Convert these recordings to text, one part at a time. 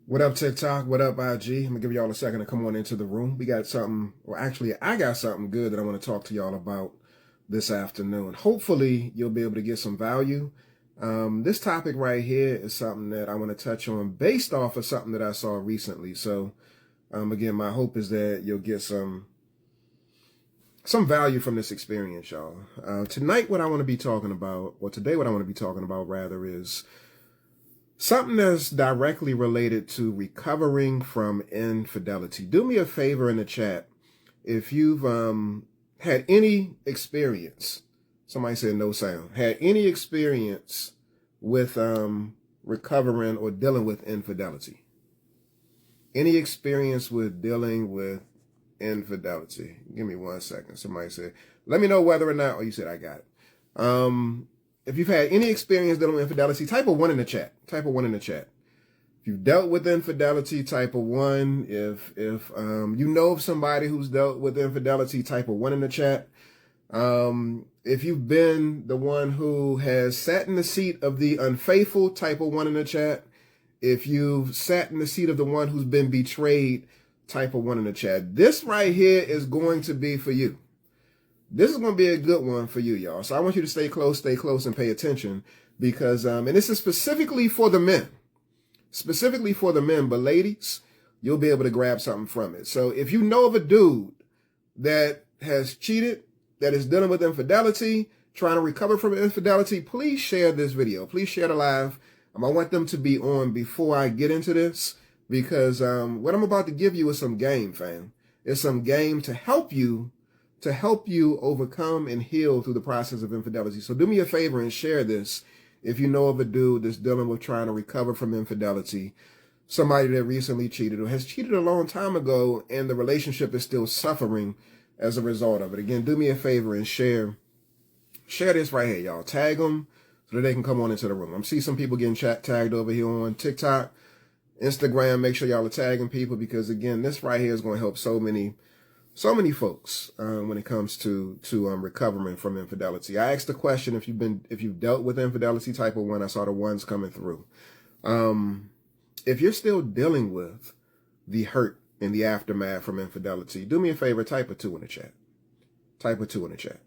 What up, TikTok? What up, IG? I'm gonna give y'all a second to come on into the room. We got something, or actually, I got something good that I want to talk to y'all about this afternoon. Hopefully, you'll be able to get some value. This topic right here is something that I want to touch on based off of something that I saw recently. So, again, my hope is that you'll get some value from this experience, y'all. Tonight, what I want to be talking about, or today, what I want to be talking about, rather, is something that's directly related to recovering from infidelity. Do me a favor in the chat. If you've had any experience, somebody said no sound, had any experience with recovering or dealing with infidelity. Any experience with dealing with infidelity? Give me 1 second. Somebody said, let me know whether or not, oh, you said I got it. If you've had any experience dealing with infidelity, type a 1 in the chat. Type a 1 in the chat. If you've dealt with infidelity, type a 1. If you know of somebody who's dealt with infidelity, type a 1 in the chat. If you've been the one who has sat in the seat of the unfaithful, type a 1 in the chat. If you've sat in the seat of the one who's been betrayed, type a 1 in the chat. This right here is going to be for you. This is going to be a good one for you, y'all. So I want you to stay close, and pay attention because, and this is specifically for the men. Specifically for the men, but ladies, you'll be able to grab something from it. So if you know of a dude that has cheated, that is dealing with infidelity, trying to recover from infidelity, please share this video. Please share the live. I want them to be on before I get into this because what I'm about to give you is some game, fam. It's some game to help you overcome and heal through the process of infidelity. So do me a favor and share this if you know of a dude that's dealing with trying to recover from infidelity, somebody that recently cheated or has cheated a long time ago and the relationship is still suffering as a result of it. Again, do me a favor and share this right here, y'all. Tag them so that they can come on into the room. I'm seeing some people getting tagged over here on TikTok, Instagram. Make sure y'all are tagging people because, again, this right here is going to help so many folks when it comes to recovering from infidelity. I asked the question if you've dealt with infidelity, type of 1. I saw the ones coming through. If you're still dealing with the hurt and the aftermath from infidelity, do me a favor, type a 2 in the chat. Type a 2 in the chat.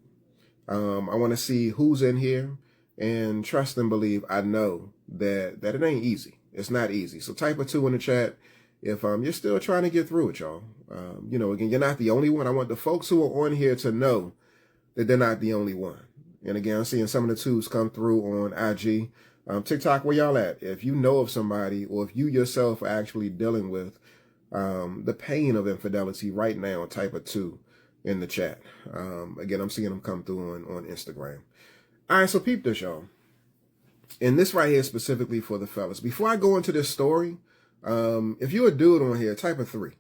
I want to see who's in here, and trust and believe, I know that it ain't easy. It's not easy. So type a 2 in the chat if you're still trying to get through it, y'all. Again, you're not the only one. I want the folks who are on here to know that they're not the only one. And again, I'm seeing some of the 2s come through on IG. TikTok, where y'all at? If you know of somebody or if you yourself are actually dealing with the pain of infidelity right now, type a 2 in the chat. Again, I'm seeing them come through on Instagram. All right, so peep this, y'all. And this right here specifically for the fellas. Before I go into this story, if you're a dude on here, type a 3.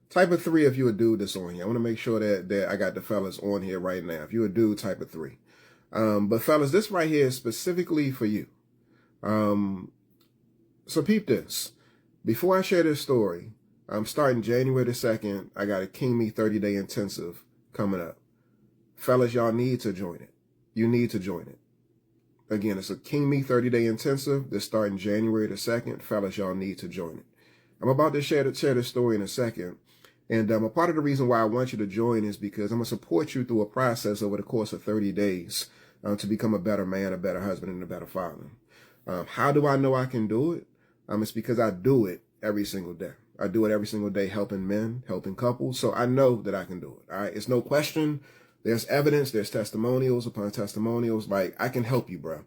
Type a 3 if you're a dude that's on here. I want to make sure that I got the fellas on here right now. If you're a dude, type a 3. But fellas, this right here is specifically for you. So peep this. Before I share this story, I'm starting January the 2nd. I got a King Me 30-day intensive coming up. Fellas, y'all need to join it. You need to join it. Again, it's a King Me 30-day intensive that's starting January the 2nd. Fellas, y'all need to join it. I'm about to share this story in a second. And a part of the reason why I want you to join is because I'm going to support you through a process over the course of 30 days to become a better man, a better husband, and a better father. How do I know I can do it? It's because I do it every single day. I do it every single day helping men, helping couples. So I know that I can do it. All right. It's no question. There's evidence. There's testimonials upon testimonials. Like, I can help you, bro.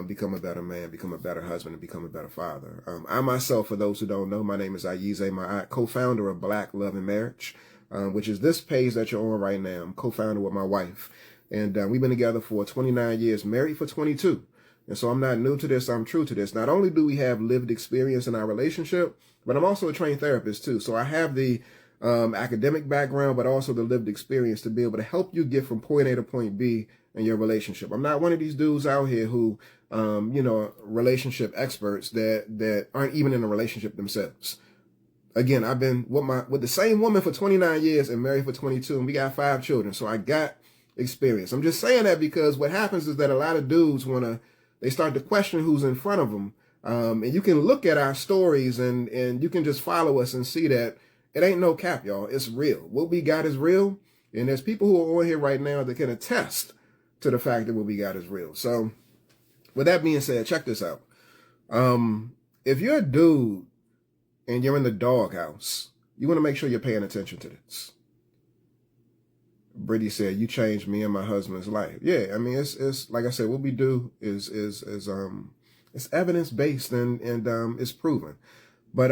Become a better man, become a better husband, and become a better father. I myself, for those who don't know, my name is Ayize Ma'at, co-founder of Black Love and Marriage, which is this page that you're on right now. I'm co-founder with my wife. And we've been together for 29 years, married for 22. And so I'm not new to this. I'm true to this. Not only do we have lived experience in our relationship, but I'm also a trained therapist too. So I have the academic background, but also the lived experience to be able to help you get from point A to point B in your relationship. I'm not one of these dudes out here who, relationship experts that aren't even in a relationship themselves. Again, I've been with the same woman for 29 years and married for 22, and we got 5 children. So I got experience. I'm just saying that because what happens is that a lot of dudes they start to question who's in front of them And you can look at our stories and you can just follow us and see that it ain't no cap, y'all. It's real. What we got is real. And there's people who are on here right now that can attest to the fact that what we got is real. So with that being said, check this out. If you're a dude and you're in the doghouse, you want to make sure you're paying attention to this. Brittany said, "You changed me and my husband's life." Yeah, I mean, it's like I said, what we do is it's evidence based and it's proven. But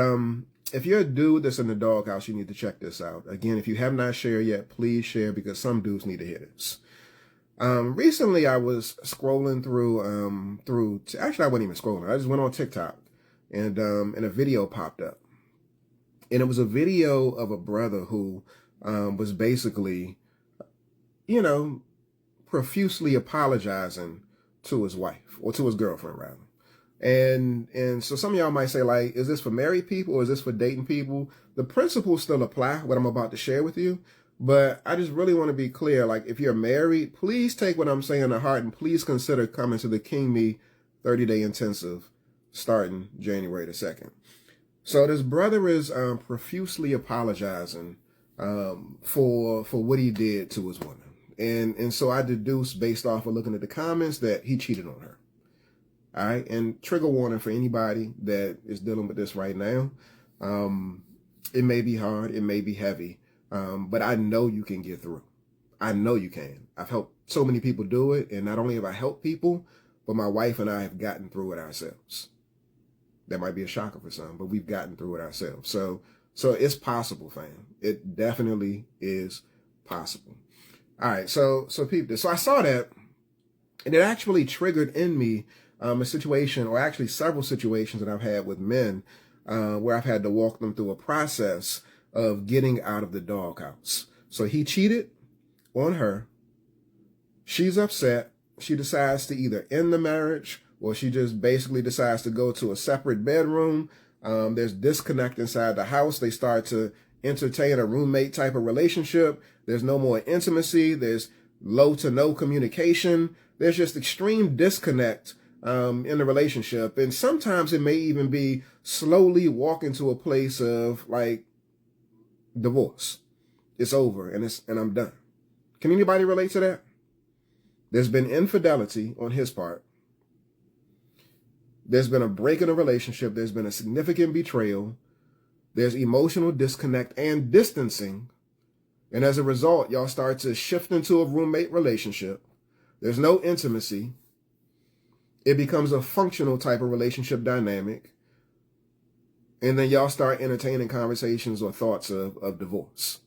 if you're a dude that's in the doghouse, you need to check this out. Again, if you have not shared yet, please share, because some dudes need to hear this. Recently I was scrolling through actually I wasn't even scrolling. I just went on TikTok and a video popped up. And it was a video of a brother who was basically, profusely apologizing to his wife, or to his girlfriend rather. And so some of y'all might say, like, is this for married people or is this for dating people? The principles still apply, what I'm about to share with you. But I just really want to be clear, like, if you're married, please take what I'm saying to heart and please consider coming to the King Me 30-day intensive starting January the 2nd. So this brother is profusely apologizing for what he did to his woman. And so I deduced, based off of looking at the comments, that he cheated on her. All right. And trigger warning for anybody that is dealing with this right now. It may be hard. It may be heavy. But I know you can get through. I know you can. I've helped so many people do it. And not only have I helped people, but my wife and I have gotten through it ourselves. That might be a shocker for some, but we've gotten through it ourselves. So it's possible, fam. It definitely is possible. All right. So peep this. So I saw that, and it actually triggered in me a situation, or actually several situations that I've had with men where I've had to walk them through a process of getting out of the doghouse. So he cheated on her. She's upset. She decides to either end the marriage, or she just basically decides to go to a separate bedroom. There's disconnect inside the house. They start to entertain a roommate type of relationship. There's no more intimacy. There's low to no communication. There's just extreme disconnect in the relationship. And sometimes it may even be slowly walking to a place of, like, divorce. It's over and I'm done. Can anybody relate to that? There's been infidelity on his part. There's been a break in a relationship. There's been a significant betrayal. There's emotional disconnect and distancing. And as a result, y'all start to shift into a roommate relationship. There's no intimacy. It becomes a functional type of relationship dynamic. And then y'all start entertaining conversations or thoughts of divorce.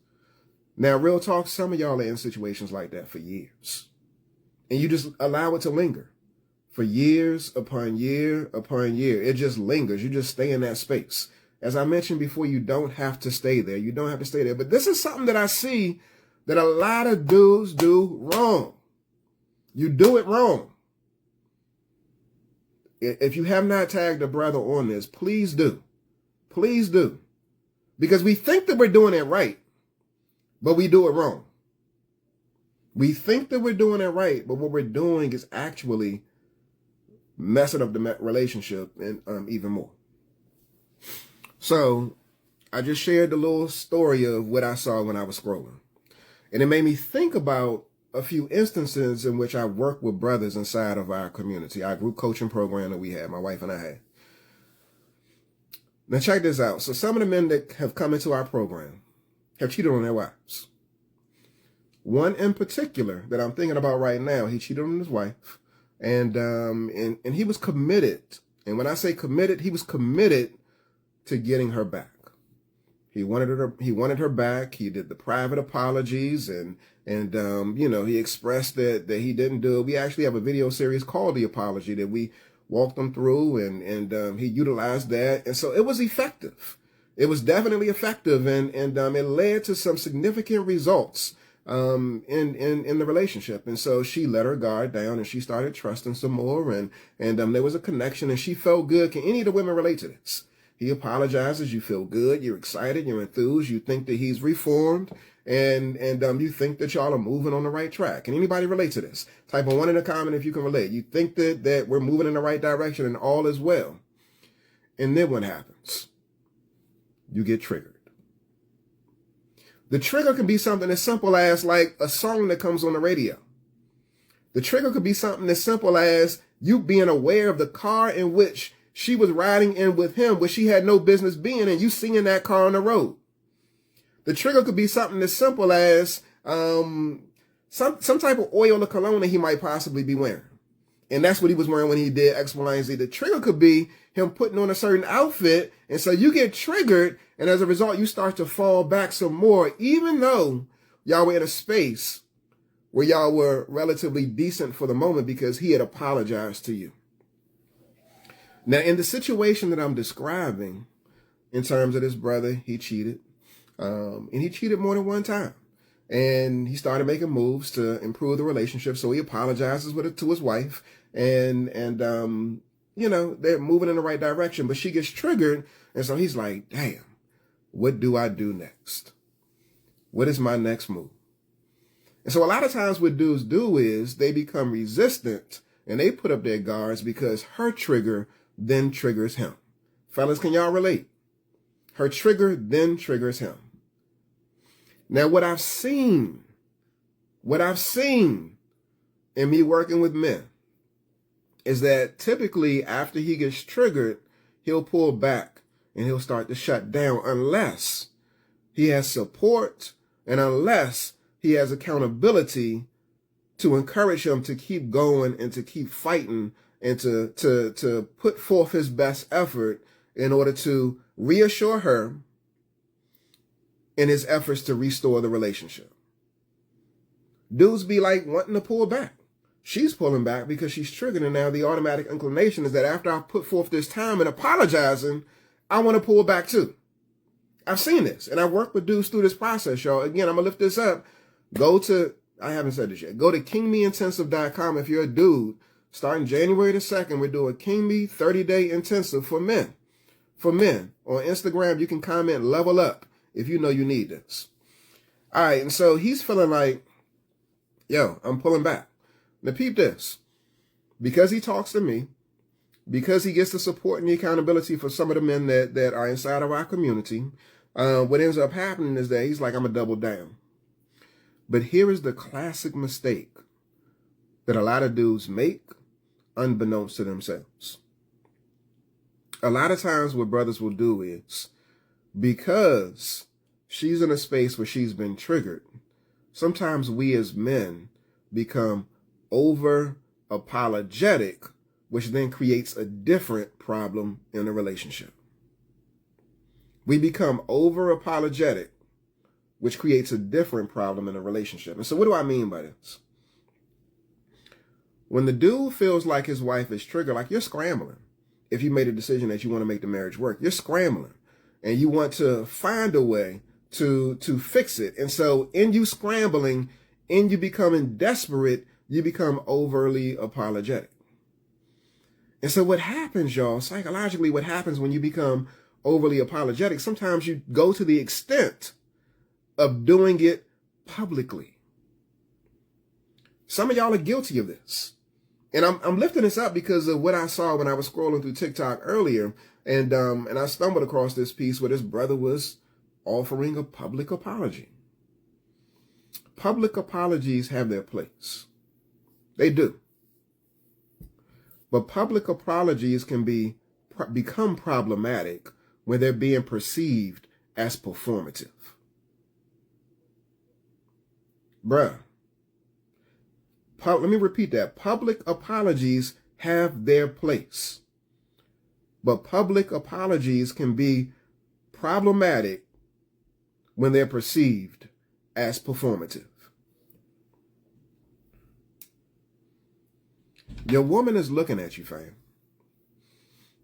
Now, real talk, some of y'all are in situations like that for years. And you just allow it to linger. For years upon year upon year. It just lingers. You just stay in that space. As I mentioned before, you don't have to stay there. You don't have to stay there. But this is something that I see that a lot of dudes do wrong. You do it wrong. If you have not tagged a brother on this, please do. Please do. Because we think that we're doing it right, but we do it wrong. We think that we're doing it right, but what we're doing is actually messing up the relationship and even more. So I just shared the little story of what I saw when I was scrolling. And it made me think about a few instances in which I work with brothers inside of our community, our group coaching program that we had, my wife and I had. Now check this out. So some of the men that have come into our program have cheated on their wives. One in particular that I'm thinking about right now, he cheated on his wife. And he was committed. And when I say committed, he was committed to getting her back. He wanted her back. He did the private apologies and he expressed that he didn't do it. We actually have a video series called The Apology that we walked them through and he utilized that. And so it was effective. It was definitely effective and it led to some significant results in the relationship. And so she let her guard down and she started trusting some more and there was a connection and she felt good. Can any of the women relate to this? He apologizes, you feel good, you're excited, you're enthused, you think that he's reformed, and you think that y'all are moving on the right track. Can anybody relate to this? Type a 1 in the comment if you can relate. You think that we're moving in the right direction and all is well. And then what happens? You get triggered. The trigger can be something as simple as like a song that comes on the radio. The trigger could be something as simple as you being aware of the car in which she was riding in with him, which she had no business being, and you seeing that car on the road. The trigger could be something as simple as some type of oil or cologne that he might possibly be wearing. And that's what he was wearing when he did X, Y, and Z. The trigger could be him putting on a certain outfit. And so you get triggered. And as a result, you start to fall back some more, even though y'all were in a space where y'all were relatively decent for the moment because he had apologized to you. Now, in the situation that I'm describing, in terms of this brother, he cheated. And he cheated more than one time. And he started making moves to improve the relationship. So he apologizes to his wife. And you know, they're moving in the right direction. But she gets triggered. And so he's like, damn, what do I do next? What is my next move? And so a lot of times what dudes do is they become resistant and they put up their guards because her trigger then triggers him. Fellas, can y'all relate? Her trigger then triggers him. Now, what I've seen in me working with men is that typically after he gets triggered, he'll pull back and he'll start to shut down unless he has support and unless he has accountability to encourage him to keep going and to keep fighting and to put forth his best effort in order to reassure her in his efforts to restore the relationship. Dudes be like wanting to pull back. She's pulling back because she's triggered, and now the automatic inclination is that after I put forth this time and apologizing, I want to pull back too. I've seen this, and I work with dudes through this process, y'all. Again, I'm going to lift this up. I haven't said this yet. Go to kingmeintensive.com if you're a dude. Starting January the 2nd, we're doing King Me 30-day intensive for men. For men. On Instagram, you can comment level up if you know you need this. All right, and so he's feeling like, yo, I'm pulling back. Now peep this. Because he talks to me, because he gets the support and the accountability for some of the men that are inside of our community, what ends up happening is that he's like, I'm going to double down. But here is the classic mistake that a lot of dudes make unbeknownst to themselves. A lot of times what brothers will do is, because she's in a space where she's been triggered, sometimes we as men become over apologetic, which then creates a different problem in a relationship. We become over apologetic, which creates a different problem in a relationship. And so what do I mean by this? When the dude feels like his wife is triggered, like you're scrambling. If you made a decision that you want to make the marriage work, you're scrambling and you want to find a way to fix it. And so in you scrambling, in you becoming desperate, you become overly apologetic. And so what happens, y'all, psychologically, what happens when you become overly apologetic, sometimes you go to the extent of doing it publicly. Some of y'all are guilty of this. And I'm lifting this up because of what I saw when I was scrolling through TikTok earlier. And I stumbled across this piece where this brother was offering a public apology. Public apologies have their place. They do. But public apologies can become problematic when they're being perceived as performative. Bruh. Let me repeat that. Public apologies have their place. But public apologies can be problematic when they're perceived as performative. Your woman is looking at you, fam.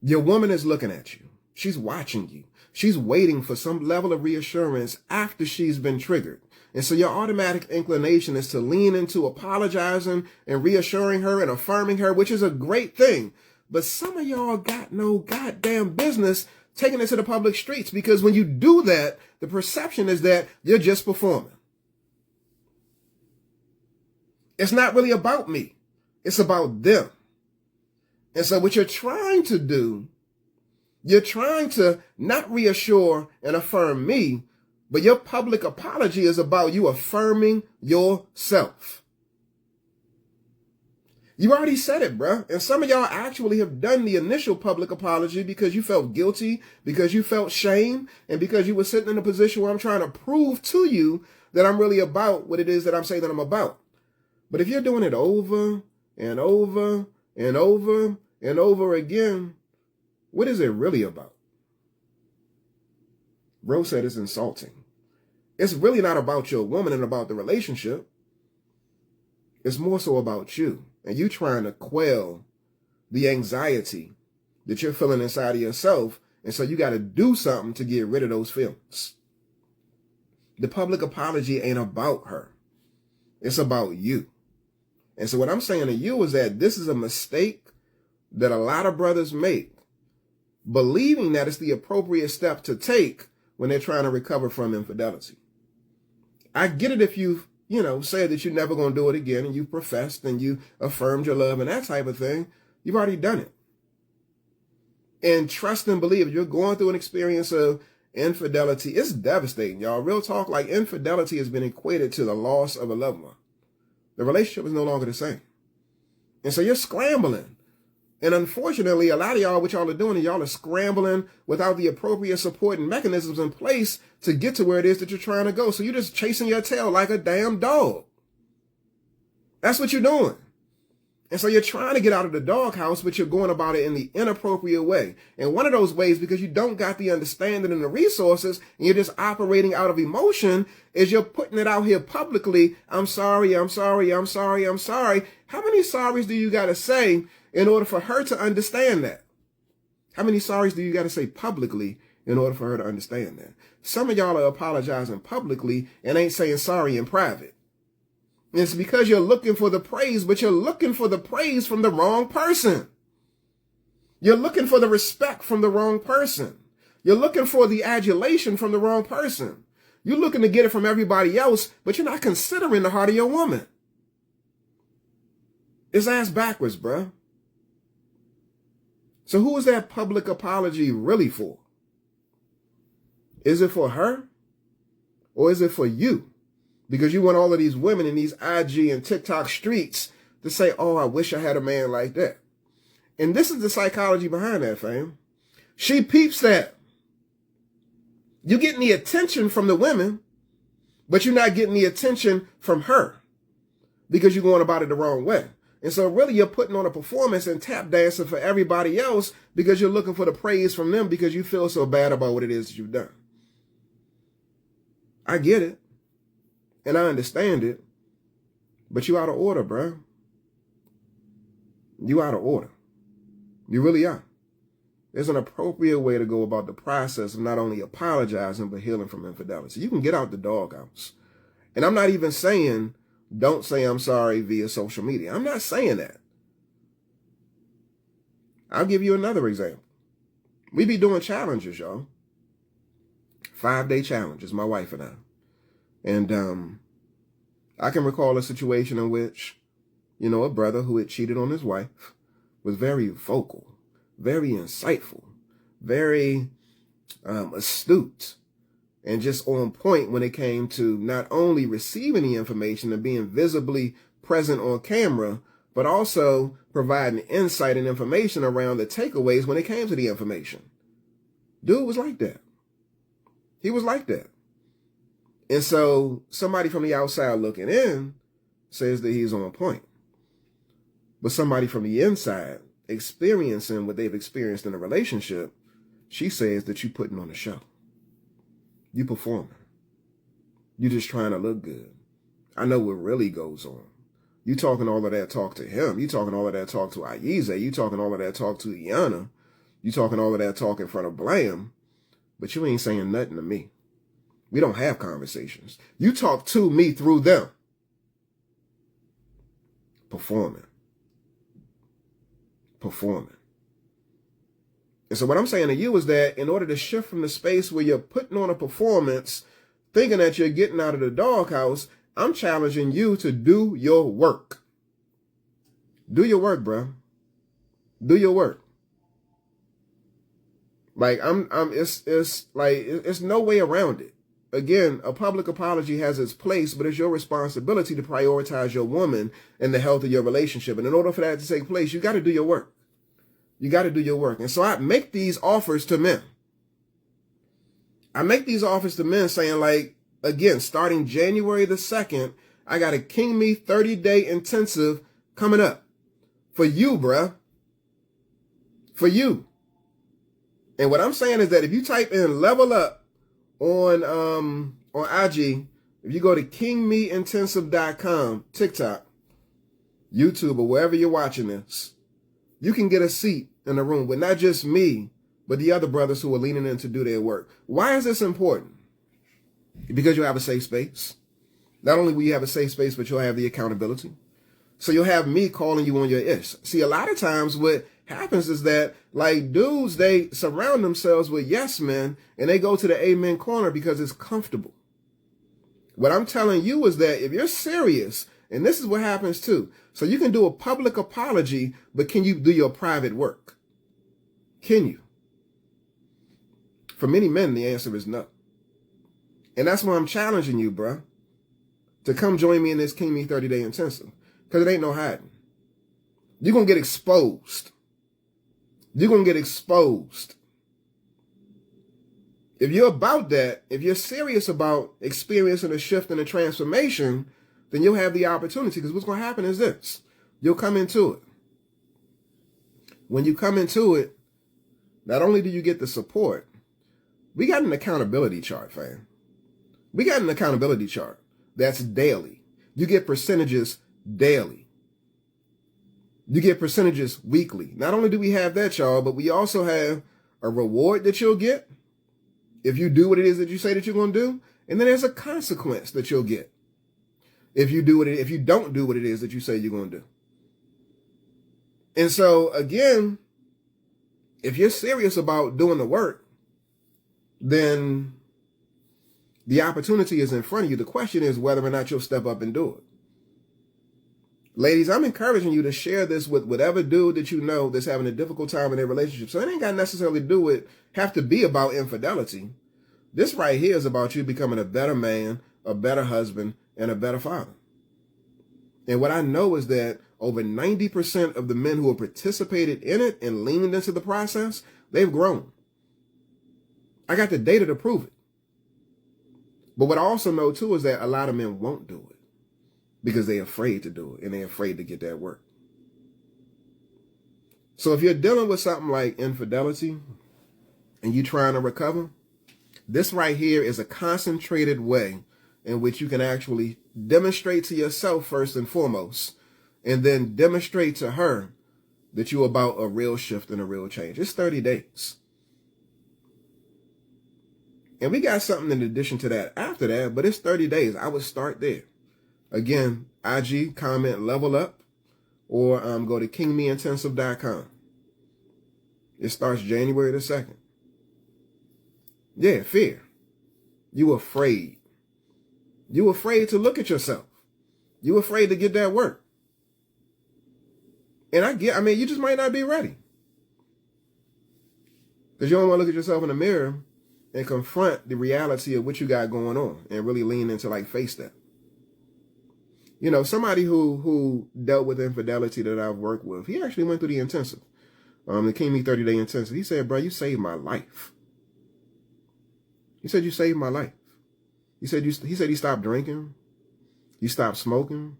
Your woman is looking at you. She's watching you. She's waiting for some level of reassurance after she's been triggered. And so your automatic inclination is to lean into apologizing and reassuring her and affirming her, which is a great thing. But some of y'all got no goddamn business taking it to the public streets, because when you do that, the perception is that you're just performing. It's not really about me. It's about them. And so what you're trying to do You're trying to not reassure and affirm me, but your public apology is about you affirming yourself. You already said it, bruh. And some of y'all actually have done the initial public apology because you felt guilty, because you felt shame, and because you were sitting in a position where I'm trying to prove to you that I'm really about what it is that I'm saying that I'm about. But if you're doing it over and over and over and over again, what is it really about? Bro said it's insulting. It's really not about your woman and about the relationship. It's more so about you. And you trying to quell the anxiety that you're feeling inside of yourself. And so you got to do something to get rid of those feelings. The public apology ain't about her. It's about you. And so what I'm saying to you is that this is a mistake that a lot of brothers make, believing that it's the appropriate step to take when they're trying to recover from infidelity. I get it if you've said that you're never going to do it again, and you professed and you affirmed your love and that type of thing. You've already done it. And trust and believe, if you're going through an experience of infidelity, it's devastating, y'all. Real talk, like infidelity has been equated to the loss of a loved one. The relationship is no longer the same. And so you're scrambling. And unfortunately, a lot of y'all, what y'all are doing is y'all are scrambling without the appropriate support and mechanisms in place to get to where it is that you're trying to go. So you're just chasing your tail like a damn dog. That's what you're doing. And so you're trying to get out of the doghouse, but you're going about it in the inappropriate way. And one of those ways, because you don't got the understanding and the resources, and you're just operating out of emotion, is you're putting it out here publicly. I'm sorry, I'm sorry, I'm sorry, I'm sorry. How many sorries do you got to say in order for her to understand that? How many sorries do you got to say publicly in order for her to understand that? Some of y'all are apologizing publicly and ain't saying sorry in private. And it's because you're looking for the praise, but you're looking for the praise from the wrong person. You're looking for the respect from the wrong person. You're looking for the adulation from the wrong person. You're looking to get it from everybody else, but you're not considering the heart of your woman. It's ass backwards, bruh. So who is that public apology really for? Is it for her? Or is it for you? Because you want all of these women in these IG and TikTok streets to say, oh, I wish I had a man like that. And this is the psychology behind that, fam. She peeps that. You're getting the attention from the women, but you're not getting the attention from her because you're going about it the wrong way. And so really you're putting on a performance and tap dancing for everybody else because you're looking for the praise from them because you feel so bad about what it is that you've done. I get it. And I understand it. But you out of order, bro. You out of order. You really are. There's an appropriate way to go about the process of not only apologizing, but healing from infidelity. You can get out the doghouse. And I'm not even saying don't say I'm sorry via social media. I'm not saying that. I'll give you another example. We be doing challenges, y'all. 5-day challenges, my wife and I. And I can recall a situation in which, a brother who had cheated on his wife was very vocal, very insightful, very astute, and just on point when it came to not only receiving the information and being visibly present on camera, but also providing insight and information around the takeaways when it came to the information. Dude was like that. He was like that. And so somebody from the outside looking in says that he's on point. But somebody from the inside experiencing what they've experienced in a relationship, she says that you putting on a show. You performing. You just trying to look good. I know what really goes on. You talking all of that talk to him. You talking all of that talk to Aiza. You talking all of that talk to Iana. You talking all of that talk in front of Blam. But you ain't saying nothing to me. We don't have conversations. You talk to me through them. Performing. And so what I'm saying to you is that in order to shift from the space where you're putting on a performance, thinking that you're getting out of the doghouse, I'm challenging you to do your work. Do your work, bro. Do your work. Like it's like, it's no way around it. Again, a public apology has its place, but it's your responsibility to prioritize your woman and the health of your relationship. And in order for that to take place, you got to do your work. You got to do your work. And so I make these offers to men. I make these offers to men saying, like, again, starting January the 2nd, I got a King Me 30-day intensive coming up for you, bruh. For you. And what I'm saying is that if you type in level up on IG, if you go to kingmeintensive.com, TikTok, YouTube, or wherever you're watching this, you can get a seat in the room with not just me, but the other brothers who are leaning in to do their work. Why is this important? Because you have a safe space. Not only will you have a safe space, but you'll have the accountability. So you'll have me calling you on your ish. See, a lot of times what happens is that, like, dudes, they surround themselves with yes men and they go to the amen corner because it's comfortable. What I'm telling you is that if you're serious, and this is what happens too, so you can do a public apology, but can you do your private work? Can you? For many men, the answer is no. And that's why I'm challenging you, bruh, to come join me in this King Me 30-day intensive. Because it ain't no hiding. You're going to get exposed. You're going to get exposed. If you're about that, if you're serious about experiencing a shift and a transformation, then you'll have the opportunity. Because what's going to happen is this. You'll come into it. When you come into it, not only do you get the support, we got an accountability chart, fam. We got an accountability chart that's daily. You get percentages daily. You get percentages weekly. Not only do we have that, y'all, but we also have a reward that you'll get if you do what it is that you say that you're going to do. And then there's a consequence that you'll get if you don't do what it is that you say you're going to do. And so, again, if you're serious about doing the work, then the opportunity is in front of you. The question is whether or not you'll step up and do it. Ladies, I'm encouraging you to share this with whatever dude that you know that's having a difficult time in their relationship. So it ain't got to necessarily have to be about infidelity. This right here is about you becoming a better man, a better husband, and a better father. And what I know is that over 90% of the men who have participated in it and leaned into the process, they've grown. I got the data to prove it. But what I also know, too, is that a lot of men won't do it because they're afraid to do it and they're afraid to get that work. So if you're dealing with something like infidelity and you're trying to recover, this right here is a concentrated way in which you can actually demonstrate to yourself first and foremost, and then demonstrate to her that you're about a real shift and a real change. It's 30 days. And we got something in addition to that after that, but it's 30 days. I would start there. Again, IG, comment, level up, or go to kingmeintensive.com. It starts January the 2nd. Yeah, fear. You afraid. You afraid to look at yourself. You afraid to get that work. And you just might not be ready. Because you don't want to look at yourself in the mirror and confront the reality of what you got going on and really lean into, like, face that. You know, somebody who dealt with infidelity that I've worked with, he actually went through the intensive, the King Me 30-day intensive. He said, bro, you saved my life. He said, you saved my life. He said he stopped drinking. He stopped smoking.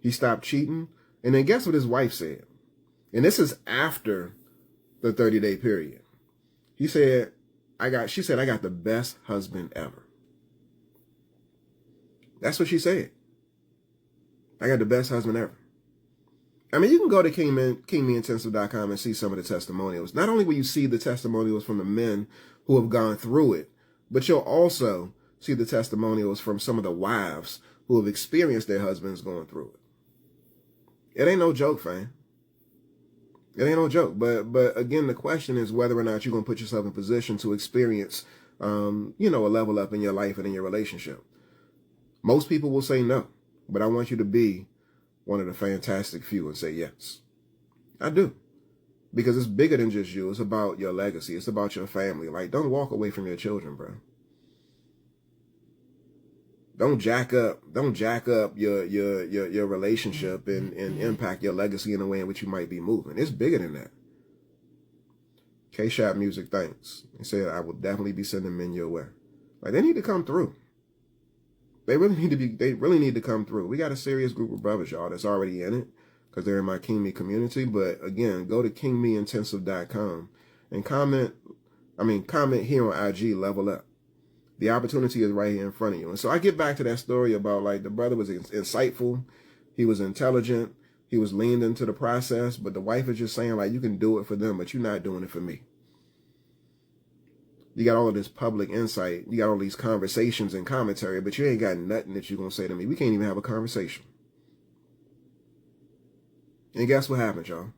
He stopped cheating. And then guess what his wife said? And this is after the 30-day period. She said, I got the best husband ever. That's what she said. I got the best husband ever. I mean, you can go to kingmeintensive.com and see some of the testimonials. Not only will you see the testimonials from the men who have gone through it, but you'll also see the testimonials from some of the wives who have experienced their husbands going through it. It ain't no joke, fam. It ain't no joke. But again, the question is whether or not you're going to put yourself in position to experience, a level up in your life and in your relationship. Most people will say no, but I want you to be one of the fantastic few and say yes. I do. Because it's bigger than just you. It's about your legacy. It's about your family. Like, don't walk away from your children, bro. Don't jack up your relationship and impact your legacy in a way in which you might be moving. It's bigger than that. K-Shop Music, thanks. He said, I will definitely be sending men your way. Like, they need to come through. They really need to come through. We got a serious group of brothers, y'all, that's already in it because they're in my King Me community. But again, go to kingmeintensive.com and comment here on IG, Level Up. The opportunity is right here in front of you. And so I get back to that story about, like, the brother was insightful. He was intelligent. He was leaned into the process. But the wife is just saying, like, you can do it for them, but you're not doing it for me. You got all of this public insight. You got all these conversations and commentary, but you ain't got nothing that you're going to say to me. We can't even have a conversation. And guess what happened, y'all?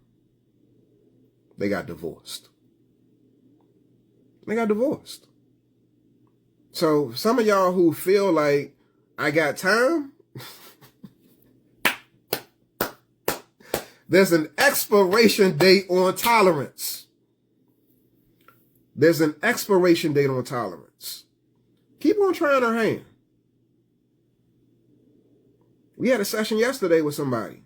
They got divorced. They got divorced. So some of y'all who feel like I got time, there's an expiration date on tolerance. There's an expiration date on tolerance. Keep on trying her hand. We had a session yesterday with somebody.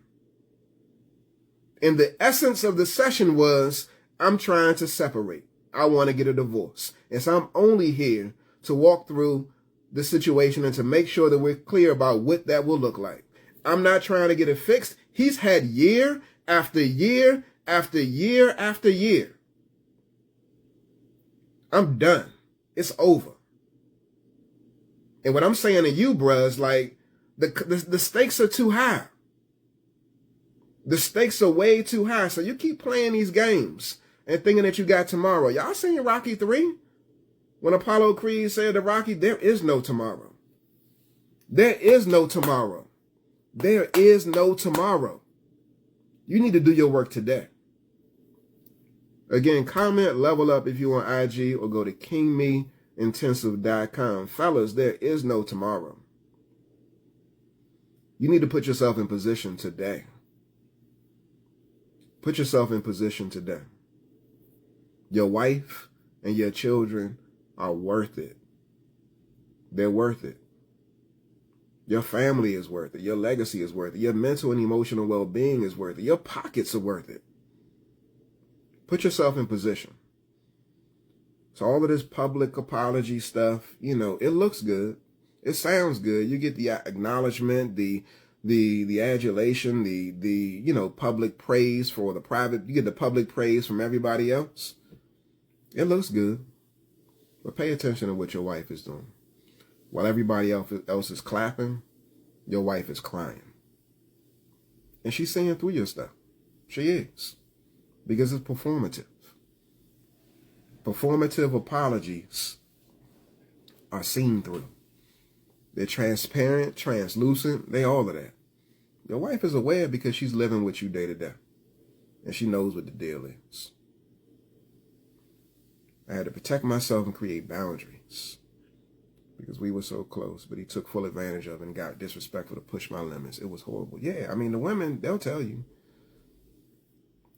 And the essence of the session was, I'm trying to separate. I want to get a divorce. And so I'm only here to walk through the situation and to make sure that we're clear about what that will look like. I'm not trying to get it fixed. He's had year after year after year after year. I'm done. It's over. And what I'm saying to you, bruh, is like, the stakes are too high. The stakes are way too high. So you keep playing these games and thinking that you got tomorrow. Y'all seen Rocky 3? When Apollo Creed said to Rocky, there is no tomorrow. There is no tomorrow. There is no tomorrow. You need to do your work today. Again, comment, level up if you on IG, or go to kingmeintensive.com. Fellas, there is no tomorrow. You need to put yourself in position today. Put yourself in position today. Your wife and your children are worth it. They're worth it. Your family is worth it. Your legacy is worth it. Your mental and emotional well-being is worth it. Your pockets are worth it. Put yourself in position. So all of this public apology stuff, you know, it looks good. It sounds good. You get the acknowledgement, the adulation, the you know, public praise for the private. You get the public praise from everybody else. It looks good. But pay attention to what your wife is doing. While everybody else is clapping, your wife is crying. And she's seeing through your stuff. She is. Because it's performative. Performative apologies are seen through. They're transparent, translucent, they all of that. Your wife is aware because she's living with you day to day. And she knows what the deal is. I had to protect myself and create boundaries. Because we were so close, but he took full advantage of it and got disrespectful to push my limits. It was horrible. Yeah, I mean, the women, they'll tell you.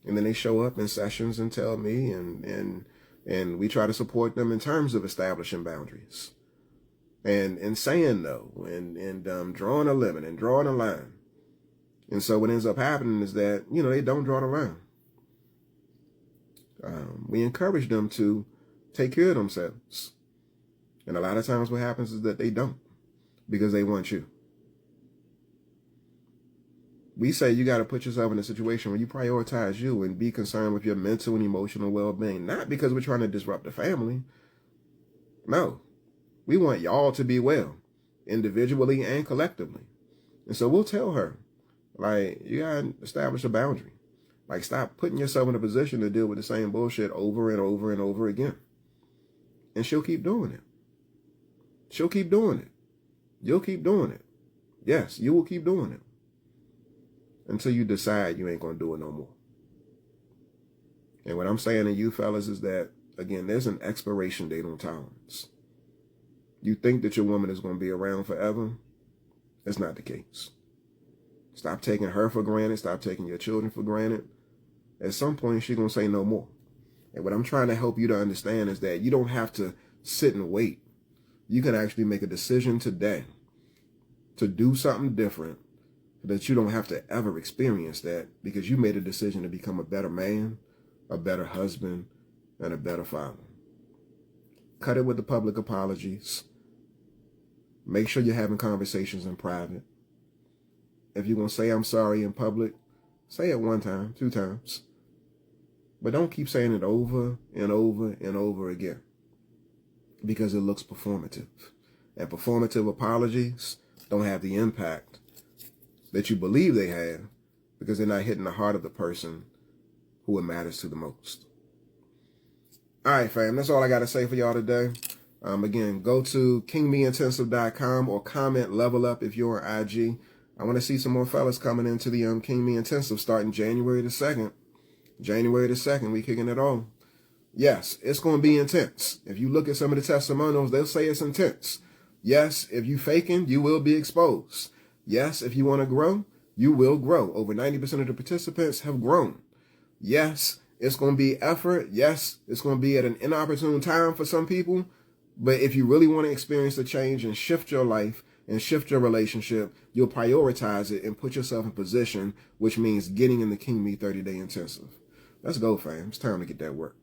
And then they show up in sessions and tell me, and we try to support them in terms of establishing boundaries. And saying no, and drawing a limit and drawing a line. And so what ends up happening is that, you know, they don't draw the line. We encourage them to take care of themselves. And a lot of times what happens is that they don't, because they want you. We say you got to put yourself in a situation where you prioritize you and be concerned with your mental and emotional well-being. Not because we're trying to disrupt the family. No. We want y'all to be well, individually and collectively. And so we'll tell her, like, you got to establish a boundary. Like, stop putting yourself in a position to deal with the same bullshit over and over and over again. And she'll keep doing it. She'll keep doing it. You'll keep doing it. Yes, you will keep doing it. Until you decide you ain't going to do it no more. And what I'm saying to you fellas is that, again, there's an expiration date on tolerance. You think that your woman is going to be around forever? That's not the case. Stop taking her for granted. Stop taking your children for granted. at some point she's going to say no more. And what I'm trying to help you to understand is that you don't have to sit and wait. You can actually make a decision today to do something different, that you don't have to ever experience that, because you made a decision to become a better man, a better husband, and a better father. Cut it with the public apologies. Make sure you're having conversations in private. If you're going to say I'm sorry in public, say it 1 time, 2 times. But don't keep saying it over and over and over again, because it looks performative. And performative apologies don't have the impact that you believe they have, because they're not hitting the heart of the person who it matters to the most. All right, fam, that's all I got to say for y'all today. Again, go to kingmeintensive.com or comment level up if you're on IG. I want to see some more fellas coming into the King Me Intensive starting January the 2nd. January the 2nd, we kicking it on. Yes, it's going to be intense. If you look at some of the testimonials, they'll say it's intense. Yes, if you faking, you will be exposed. Yes, if you want to grow, you will grow. Over 90% of the participants have grown. Yes, it's going to be effort. Yes, it's going to be at an inopportune time for some people. But if you really want to experience the change and shift your life and shift your relationship, you'll prioritize it and put yourself in position, which means getting in the King Me 30-day intensive. Let's go, fam. It's time to get that work.